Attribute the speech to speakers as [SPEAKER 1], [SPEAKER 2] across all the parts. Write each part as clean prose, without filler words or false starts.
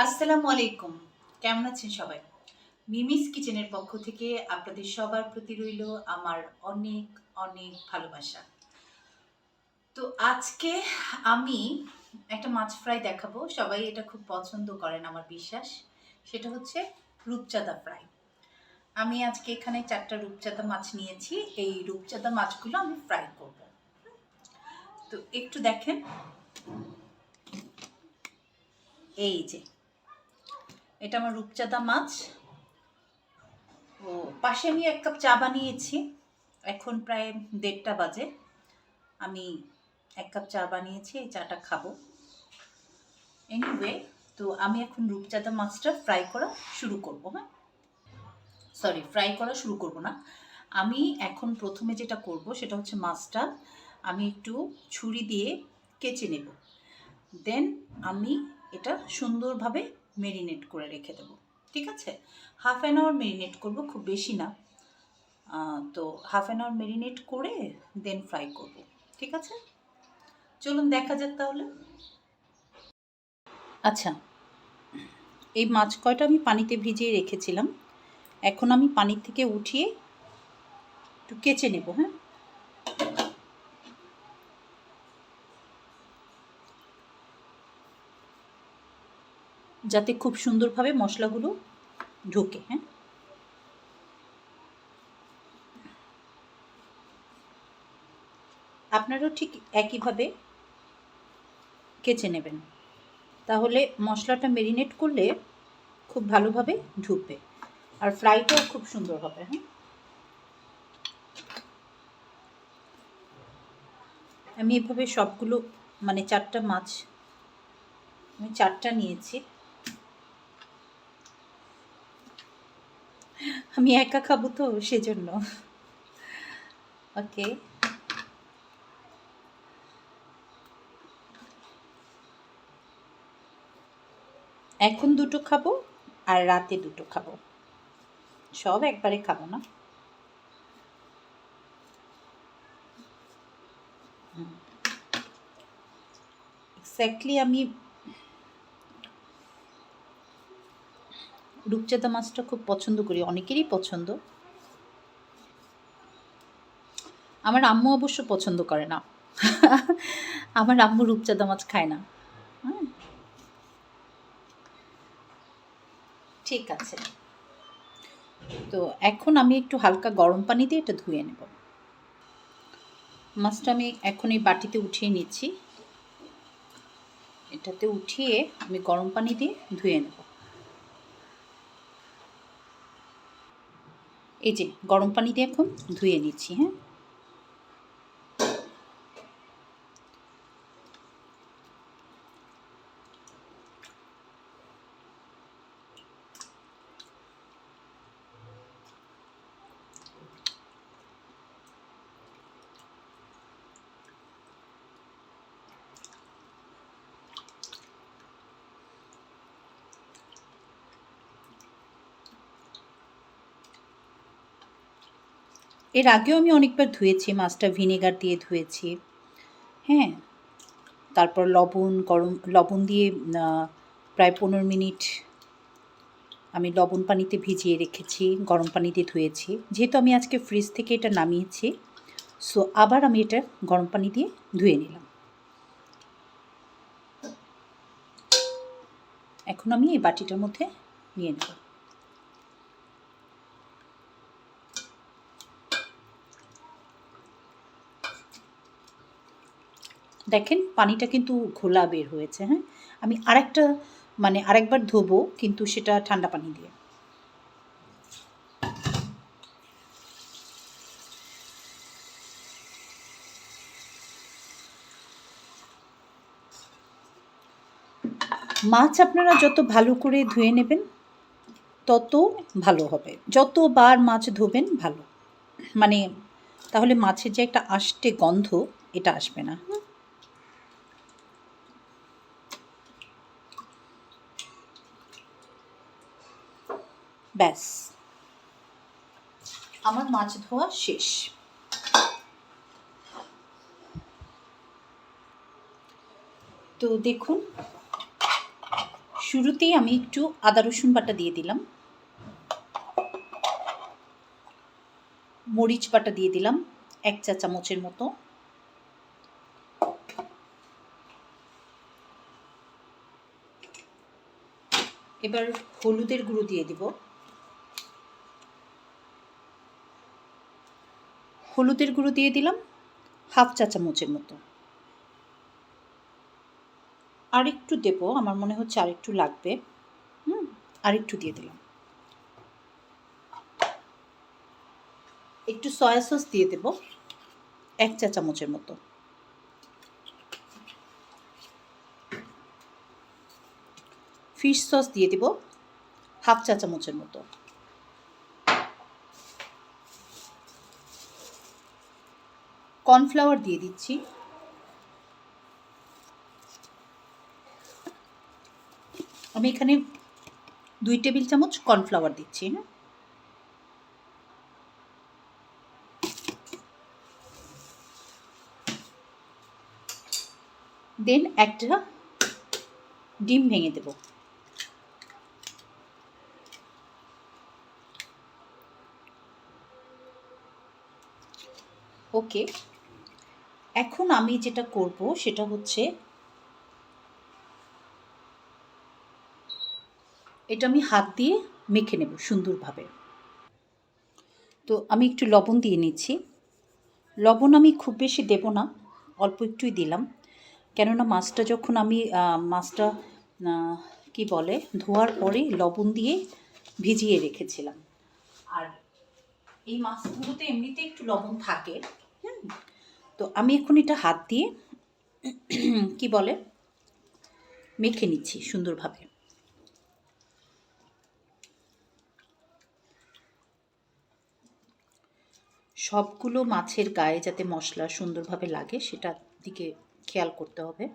[SPEAKER 1] আসসালামু আলাইকুম। কেমন আছেন সবাই? মিমিস কিচেনের পক্ষ থেকে আপনাদের সবার প্রতি রইল আমার অনেক, অনেক ভালোবাসা। তো আজকে আমি একটা মাছ ফ্রাই দেখাবো। সবাই এটা খুব পছন্দ করেন আমার বিশ্বাস। সেটা হচ্ছে রূপচাঁদা ফ্রাই। আমি আজকে এখানে ৪ টা রূপচাঁদা মাছ নিয়েছি। এই রূপচাঁদা মাছগুলো আমি ফ্রাই করব। তো একটু দেখেন, এই যে এটা আমার রূপচাঁদা মাছ। ও পাশে আমি ১ কাপ চা বানিয়েছি। এখন প্রায় ১:৩০ বাজে। আমি ১ কাপ চা বানিয়েছি, এই চাটা খাবো। এনিওয়ে, তো আমি এখন রূপচাঁদা মাছটা ফ্রাই করা শুরু করব, হ্যাঁ? সরি, ফ্রাই করা শুরু করব না। আমি এখন প্রথমে যেটা করব সেটা হচ্ছে মাছটা আমি একটু ছুরি দিয়ে কেচে নেব। দেন আমি এটা সুন্দরভাবে মেরিনেট করে রেখে দেবো। ঠিক আছে? হাফ অ্যান আওয়ার মেরিনেট করব, খুব বেশি না। তো হাফ অ্যান আওয়ার মেরিনেট করে দেন ফ্রাই করব। ঠিক আছে? চলুন দেখা যাক তাহলে। আচ্ছা, এই মাছ কয়টা আমি পানিতে ভিজিয়ে রেখেছিলাম। এখন আমি পানি থেকে উঠিয়ে একটু কেচে নেব, হ্যাঁ? যাতে খুব সুন্দরভাবে মশলাগুলো ঢোকে, হ্যাঁ? আপনারাও ঠিক একইভাবে কেচে নেবেন। তাহলে মশলাটা মেরিনেট করলে খুব ভালোভাবে ঢুকবে। আর ফ্রাইটাও খুব সুন্দর হবে, হ্যাঁ? আমি এভাবে সবগুলো মানে ৪ টা মাছ আমি ৪ টা নিয়েছি। আমি একা খাবো তো সেজন্য। ওকে। এখন ২ টো খাবো আর রাতে ২ টো খাবো। সব একবারে খাবো না। এক্স্যাক্টলি আমি রূপচাঁদা মাছটা খুব পছন্দ করি, অনেকেরই পছন্দ। আমার আম্মু অবশ্য পছন্দ করে না। আমার আম্মু রূপচাঁদা মাছ খায় না। হ্যাঁ, ঠিক আছে। তো এখন আমি একটু হালকা গরম পানি দিয়ে এটা ধুয়ে নেব। মাছটা আমি এখন এই বাটিতে উঠিয়ে নিচ্ছি। এটাতে উঠিয়ে আমি গরম পানি দিয়ে ধুয়ে নেব। এই যে গরম পানি দিয়ে এখন ধুয়ে নিচ্ছি, হ্যাঁ? এর আগেও আমি অনেকবার ধুয়েছি, মাছটা ভিনেগার দিয়ে ধুয়েছি, হ্যাঁ? তারপর লবণ দিয়ে প্রায় ১৫ মিনিট আমি লবণ পানিতে ভিজিয়ে রেখেছি, গরম পানি দিয়ে ধুয়েছি। যেহেতু আমি আজকে ফ্রিজ থেকে এটা নামিয়েছি, সো আবার আমি এটা গরম পানি দিয়ে ধুয়ে নিলাম। এখন আমি এই বাটিটার মধ্যে নিয়ে নেব। দেখেন পানিটা কিন্তু ঘোলা বের হয়েছে, হ্যাঁ? আমি আরেকবার ধোবো, কিন্তু সেটা ঠান্ডা পানি দিয়ে। মাছ আপনারা যত ভালো করে ধুয়ে নেবেন তত ভালো হবে। যতবার মাছ ধোবেন ভালো। মানে তাহলে মাছের যে একটা আষ্টে গন্ধ, এটা আসবে না। ব্যাস, আমার মাছ ধোয়া শেষ। তো দেখুন, শুরুতেই আমি একটু আদা রসুন বাটা দিয়ে দিলাম, মরিচ বাটা দিয়ে দিলাম 1 চা চামচের মতো, এবার হলুদের গুঁড়ো দিয়ে দিব, হলুদের গুঁড়ো দিয়ে দিলাম 1/2 চা চামচের মতো, আর একটু দেবো, আমার মনে হচ্ছে আর একটু লাগবে, আর একটু দিয়ে দিলাম। একটু সয়া সস দিয়ে দেব 1 চা চামচের মতো, ফিশ সস দিয়ে দেব 1/2 চা চামচের মতো, কর্নফ্লাওয়ার দিয়ে দিচ্ছি, আমি এখানে 2 টেবিল চামচ কর্নফ্লাওয়ার দিচ্ছি। দেন একটা ডিম ভেঙে দেব, ওকে। এখন আমি যেটা করব সেটা হচ্ছে এটা আমি হাত দিয়ে মেখে নেব সুন্দরভাবে। তো আমি একটু লবণ দিয়ে নিচ্ছি, লবণ আমি খুব বেশি দেব না, অল্প একটুই দিলাম, কেননা মাছটা যখন আমি মাছটা কি বলে ধোয়ার পরে লবণ দিয়ে ভিজিয়ে রেখেছিলাম, আর এই মাছগুলোতে এমনিতে একটু লবণ থাকে। তো আমি এখন এটা হাত দিয়ে কি বলে মেখে নিচ্ছি সুন্দরভাবে। সবগুলো মাছের গায়ে যাতে মশলা সুন্দরভাবে লাগে সেটার দিকে খেয়াল করতে হবে।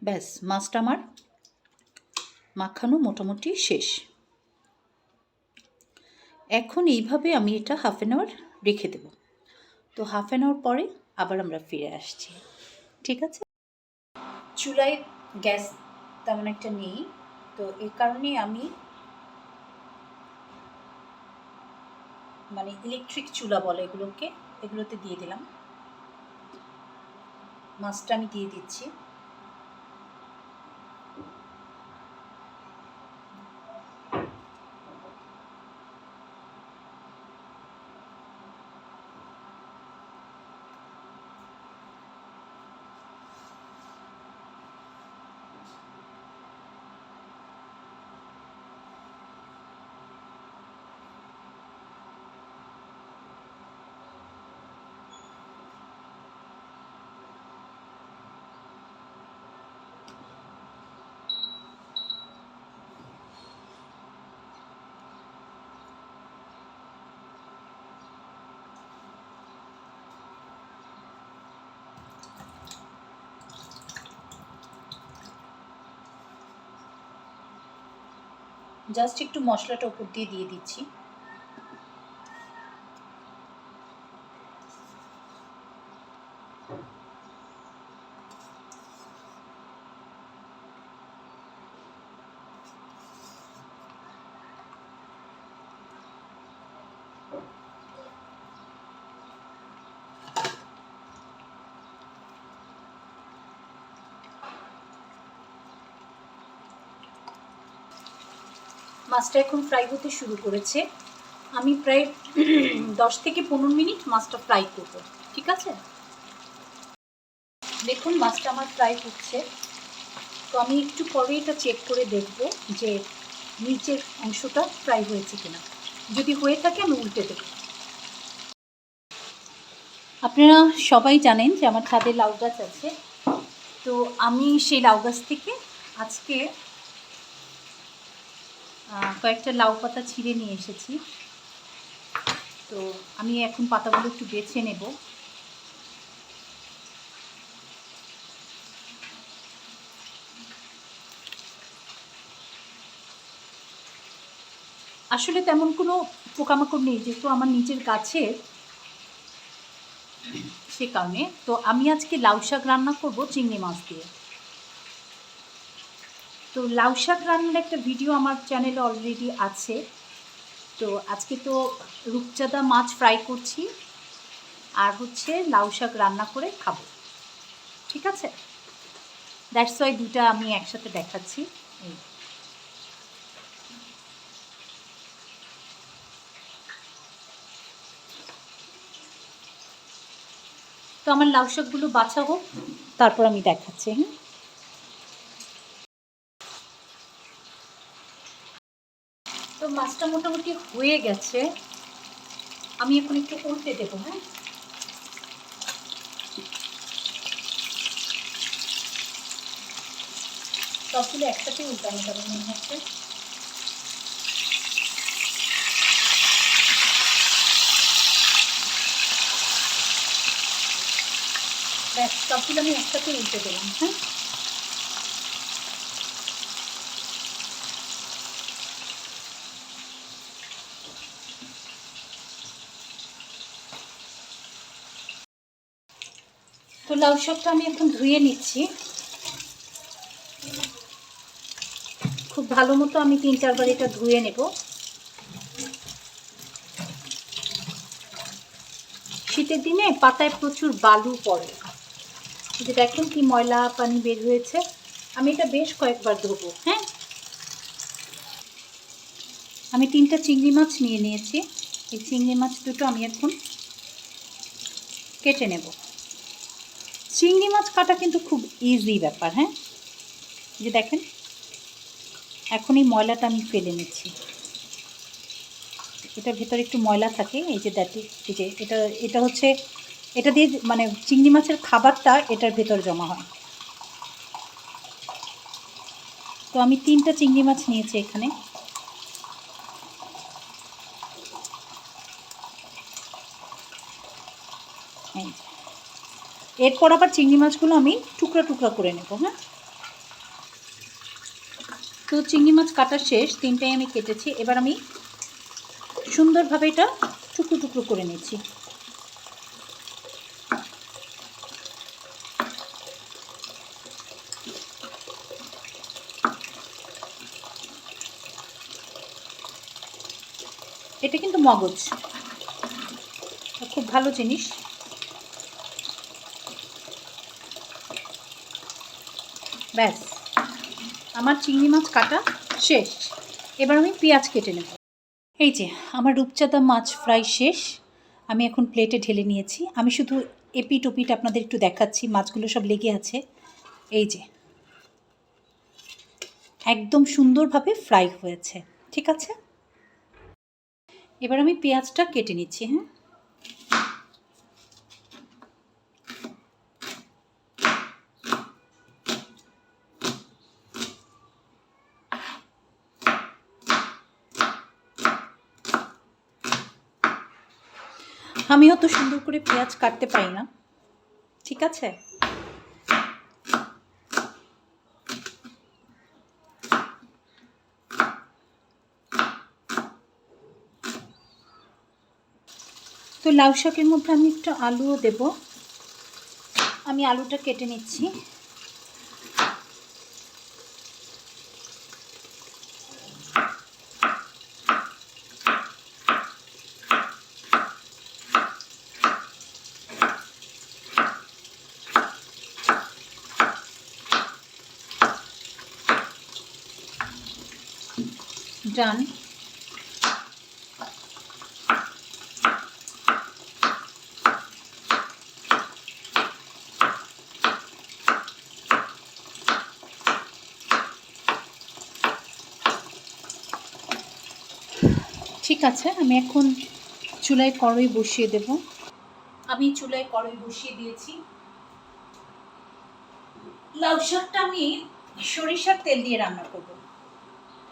[SPEAKER 1] ব্যাস, মাছটা আমার মাখানো মোটামুটি শেষ। এখন এইভাবে আমি এটা 1/2 hour রেখে দেব। তো 1/2 hour পরে আবার আমরা ফিরে আসছি, ঠিক আছে? চুলায় গ্যাস তেমন একটা নেই, তো এর কারণে আমি মানে ইলেকট্রিক চুলা বলে এগুলোকে, এগুলোতে দিয়ে দিলাম। মাছটা আমি দিয়ে দিচ্ছি, জাস্ট একটু মশলাটা উপর দিয়ে দিয়ে দিচ্ছি। মাছটা এখন ফ্রাই হতে শুরু করেছে, আমি প্রায় 10 থেকে 15 মিনিট মাছটা ফ্রাই করব, ঠিক আছে? দেখুন মাছটা আমার ফ্রাই হচ্ছে, তো আমি একটু পরে এটা চেক করে দেখব যে নিচের অংশটা ফ্রাই হয়েছে কিনা, যদি হয়ে থাকে আমি উল্টে দেব। আপনারা সবাই জানেন যে আমার ছাদে লাউ গাছ আছে, তো আমি সেই লাউ গাছ থেকে আজকে কয়েকটা লাউ পাতা ছিঁড়ে নিয়ে এসেছি। তো আমি এখন পাতাগুলো একটু বেছে নেব। আসলে তেমন কোনো পোকামাকড় নেই, যেহেতু আমার নিচের গাছের, সে কারণে। তো আমি আজকে লাউ শাক রান্না করব চিংড়ি মাছ দিয়ে। তো লাউ শাক রান্নার একটা ভিডিও আমার চ্যানেলে অলরেডি আছে। তো আজকে তো রূপচাঁদা মাছ ফ্রাই করছি, আর হচ্ছে লাউ শাক রান্না করে খাবো, ঠিক আছে? দ্যাটস ওয়াই দুটা আমি একসাথে দেখাচ্ছি। এই তো আমার লাউ শাকগুলো বাছা হোক, তারপর আমি দেখাচ্ছি। হ্যাঁ, তো মাছটা মোটামুটি হয়ে গেছে, আমি এখন একটু উল্টে দেবো। হ্যাঁ, সবগুলো একসাথে উল্টানো যাবে মনে হচ্ছে। ব্যাস, সবগুলো আমি একসাথে উল্টে দিলাম। হ্যাঁ, তো লাউ শাকটা আমি এখন ধুয়ে নিচ্ছি খুব ভালো মতো। আমি 3-4 বার এটা ধুয়ে নেব। শীতের দিনে পাতায় প্রচুর বালু পড়ে, যে দেখেন কি ময়লা পানি বের হয়েছে। আমি এটা বেশ কয়েকবার ধোবো। হ্যাঁ, আমি 3টা চিংড়ি মাছ নিয়ে নিয়েছি। এই চিংড়ি মাছ দুটো আমি এখন কেটে নেব। চিংড়ি মাছ কাটা কিন্তু খুব ইজি ব্যাপার। হ্যাঁ, যে দেখেন এখন এই ময়লাটা আমি ফেলে নিচ্ছি। এটার ভেতরে একটু ময়লা থাকে, এই যে দেখি, এই যে এটা এটা হচ্ছে, এটা দিয়ে মানে চিংড়ি মাছের খাবারটা এটার ভেতর জমা হয়। তো আমি 3টা চিংড়ি মাছ নিয়েছি এখানে। এরপর আবার চিংড়ি মাছগুলো আমি টুকরা টুকরা করে নেব। হ্যাঁ, তো চিংড়ি মাছ কাটা শেষ, 3টাই আমি কেটেছি। এবার আমি সুন্দরভাবে এটা টুকরো টুকরো করে নিচ্ছি। এটা কিন্তু মগজ, খুব ভালো জিনিস। ব্যাস, আমার চিংড়ি মাছ কাটা শেষ। এবার আমি পেঁয়াজ কেটে নেব। এই যে আমার রূপচাঁদা মাছ ফ্রাই শেষ, আমি এখন প্লেটে ঢেলে নিয়েছি। আমি শুধু এপিট ওপিট আপনাদের একটু দেখাচ্ছি, মাছগুলো সব লেগে আছে। এই যে একদম সুন্দরভাবে ফ্রাই হয়েছে, ঠিক আছে? এবার আমি পেঁয়াজটা কেটে নিচ্ছি। হ্যাঁ, আমিও তো সুন্দর করে পেঁয়াজ কাটতে পারি না, ঠিক আছে? তো লাউ শাকের মধ্যে আমি একটু আলুও দেব। আমি আলুটা কেটে নিচ্ছি। ডান। ঠিক আছে, আমি এখন চুলায় কড়াই বসিয়ে দেব। আমি চুলায় কড়াই বসিয়ে দিয়েছি। লাউ শাকটা আমি সরিষার তেল দিয়ে রান্না করব।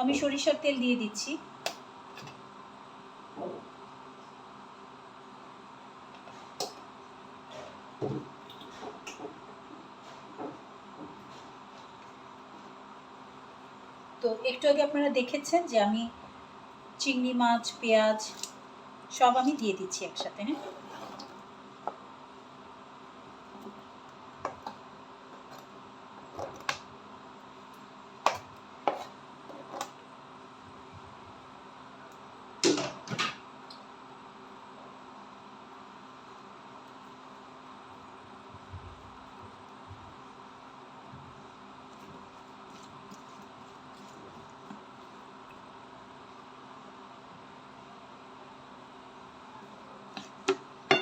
[SPEAKER 1] আমি সরিষার তেল দিয়ে দিচ্ছি। তো একটু আগে আপনারা দেখেছেন যে আমি চিংড়ি মাছ, পেঁয়াজ সব আমি দিয়ে দিচ্ছি একসাথে। হ্যাঁ,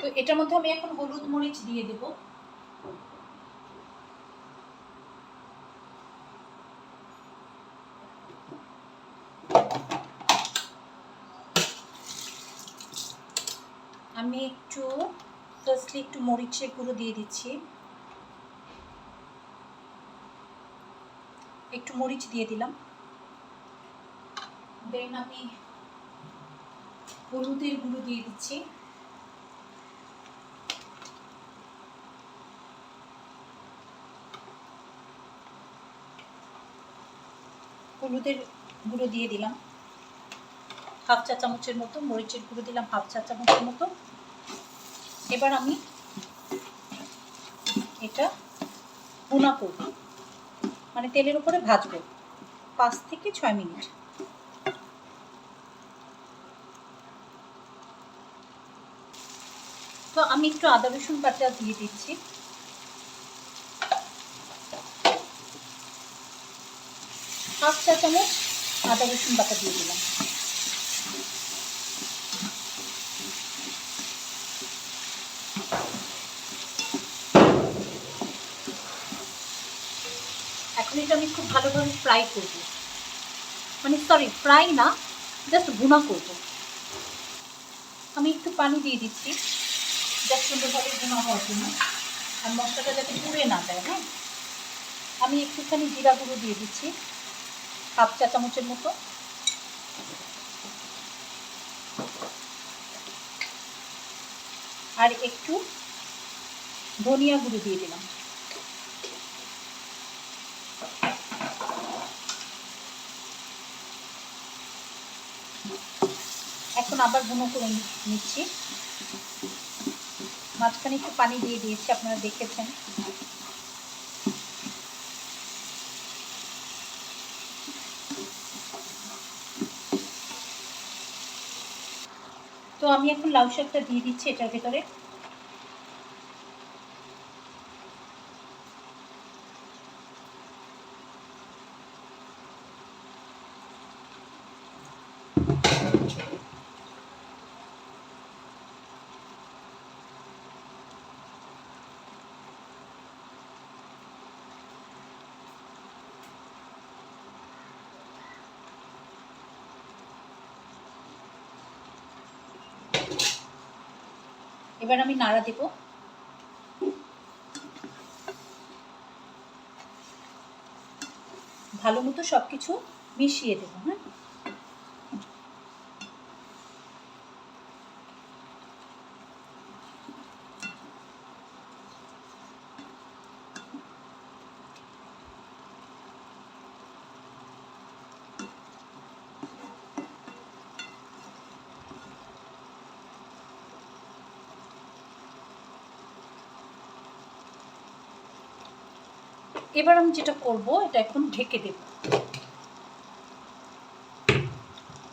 [SPEAKER 1] তো এটার মধ্যে আমি এখন হলুদ মরিচ দিয়ে দেব। আমি একটু ফার্স্টলি একটু মরিচের গুঁড়ো দিয়ে দিচ্ছি, একটু মরিচ দিয়ে দিলাম। দেন আমি হলুদের গুঁড়ো দিয়ে দিচ্ছি, হলুদের গুঁড়ো দিয়ে দিলাম হাফ চা চামচের মতো, মরিচের গুঁড়ো দিলাম হাফ চা চামচের মতো। এবার আমি এটা ভুনা করব, মানে তেলের উপরে ভাজবো 5 থেকে 6 মিনিট। তো আমি একটু আদা রসুন বাটা দিয়ে দিচ্ছি, হাফ চা চামচ আদা রসুন বাটা দিয়ে দিলাম। এখন এটা আমি খুব ভালোভাবে ফ্রাই করব, মানে সরি ফ্রাই না, জাস্ট ভুনা করব। আমি একটু পানি দিয়ে দিচ্ছি জাস্ট সুন্দরভাবে ভুনা হওয়ার জন্য, আর মশলাটা যাতে পুড়ে না যায়। হ্যাঁ, আমি একটুখানি জিরা গুঁড়ো দিয়ে দিচ্ছি হাফ চা চামচের মতো, আর একটু ধনিয়া গুঁড়ো দিয়ে দিলাম। এখন আবার ভুনো করে নিচ্ছি, মাঝখানে একটু পানি দিয়ে দিয়েছি, আপনারা দেখেছেন। তো আমি এখন লাউ শাকটা দিয়ে দিচ্ছি এটার ভেতরে। এবার আমি নাড়া দেব, ভালো মতো সবকিছু মিশিয়ে দেব। হ্যাঁ, এবার আমি যেটা করব, এটা এখন ঢেকে দেব,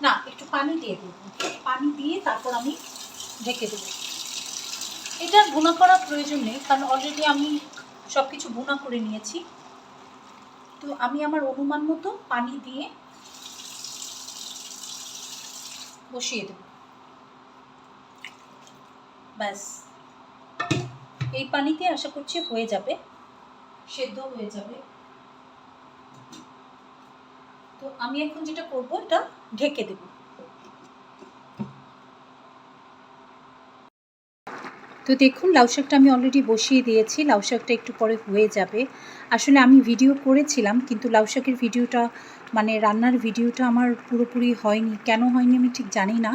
[SPEAKER 1] না একটু পানি দিয়ে দেব, পানি দিয়ে তারপর আমি ঢেকে দেব। এটা ভুনা করার প্রয়োজন নেই, কারণ অলরেডি আমি সব কিছু ভুনা করে নিয়েছি। তো আমি আমার অনুমান মতো পানি দিয়ে বসিয়ে দেব, ব্যাস এই পানিতে আশা করছি হয়ে যাবে, সেদ্ধ হয়ে যাবে। তো আমি এখন যেটা করব, এটা ঢেকে দেব। তো দেখুন লাউ শাকটা আমি অলরেডি বসিয়ে দিয়েছি, লাউ শাকটা একটু পরে হয়ে যাবে। আসলে আমি ভিডিও করেছিলাম, কিন্তু লাউ শাকের ভিডিওটা মানে রান্নার ভিডিওটা আমার পুরোপুরি হয়নি, কেন হয়নি আমি ঠিক জানি না।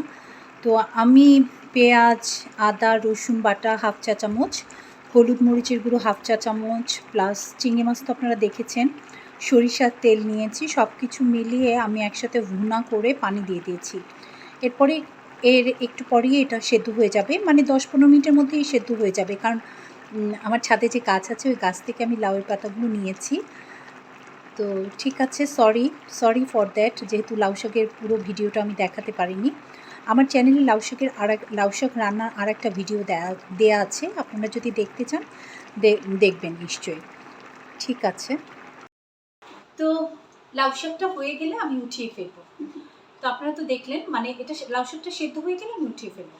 [SPEAKER 1] তো আমি পেঁয়াজ, আদা রসুন বাটা হাফ চা চামচ, হলুদ মরিচের গুঁড়ো 1/2 চা চামচ, প্লাস চিংড়ি মাছ তো আপনারা দেখেছেন, সরিষার তেল নিয়েছি। সব কিছু মিলিয়ে আমি একসাথে ভুনা করে পানি দিয়ে দিয়েছি। এরপরে এর একটু পরেই এটা সেদ্ধ হয়ে যাবে, মানে 10-15 মিনিটের মধ্যেই সেদ্ধ হয়ে যাবে, কারণ আমার ছাদে যে গাছ আছে ওই গাছ থেকে আমি লাউয়ের পাতাগুলো নিয়েছি। তো ঠিক আছে, সরি ফর দ্যাট, যেহেতু লাউ শাকের পুরো ভিডিওটা আমি দেখাতে পারিনি। আমার চ্যানেলে লাউ শাক রান্নার আর একটা ভিডিও দেয়া আছে, আপনারা যদি দেখতে চান দেখবেন নিশ্চয়ই। ঠিক আছে, তো লাউ শাকটা হয়ে গেলে আমি উঠিয়ে ফেলবো। তো আপনারা তো দেখলেন, মানে এটা লাউ শাকটা সেদ্ধ হয়ে গেলে আমি উঠিয়ে ফেলবো।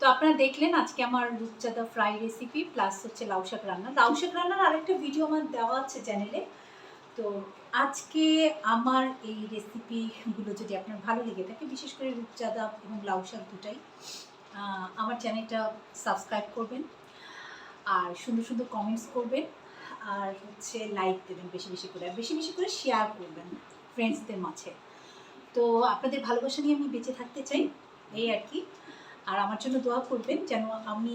[SPEAKER 1] তো আপনারা দেখলেন আজকে আমার রূপচাঁদা ফ্রাই রেসিপি প্লাস হচ্ছে লাউ শাক রান্না। লাউ শাক রান্নার আরেকটা ভিডিও আমার দেওয়া আছে চ্যানেলে। তো আজকে আমার এই রেসিপিগুলো যদি আপনার ভালো লেগে থাকে, বিশেষ করে রূপচাঁদা এবং লাউ শাক দুটাই, আমার চ্যানেলটা সাবস্ক্রাইব করবেন, আর সুন্দর সুন্দর কমেন্টস করবেন, আর হচ্ছে লাইক দেবেন বেশি বেশি করে, আর বেশি বেশি করে শেয়ার করবেন ফ্রেন্ডসদের মাঝে। তো আপনাদের ভালোবাসা নিয়ে আমি বেঁচে থাকতে চাই, এই আর কি। আর আমার জন্য দোয়া করবেন যেন আমি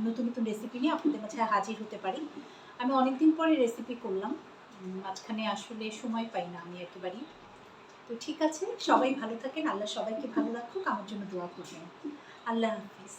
[SPEAKER 1] নতুন নতুন রেসিপি নিয়ে আপনাদের কাছে হাজির হতে পারি। আমি অনেক দিন পরে রেসিপি করলাম, মাঝখানে আসলে সময় পাই না আমি একেবারেই। তো ঠিক আছে, সবাই ভালো থাকেন, আল্লাহ সবাইকে ভালো রাখুক, আমার জন্য দোয়া করবেন। আল্লাহ হাফিজ।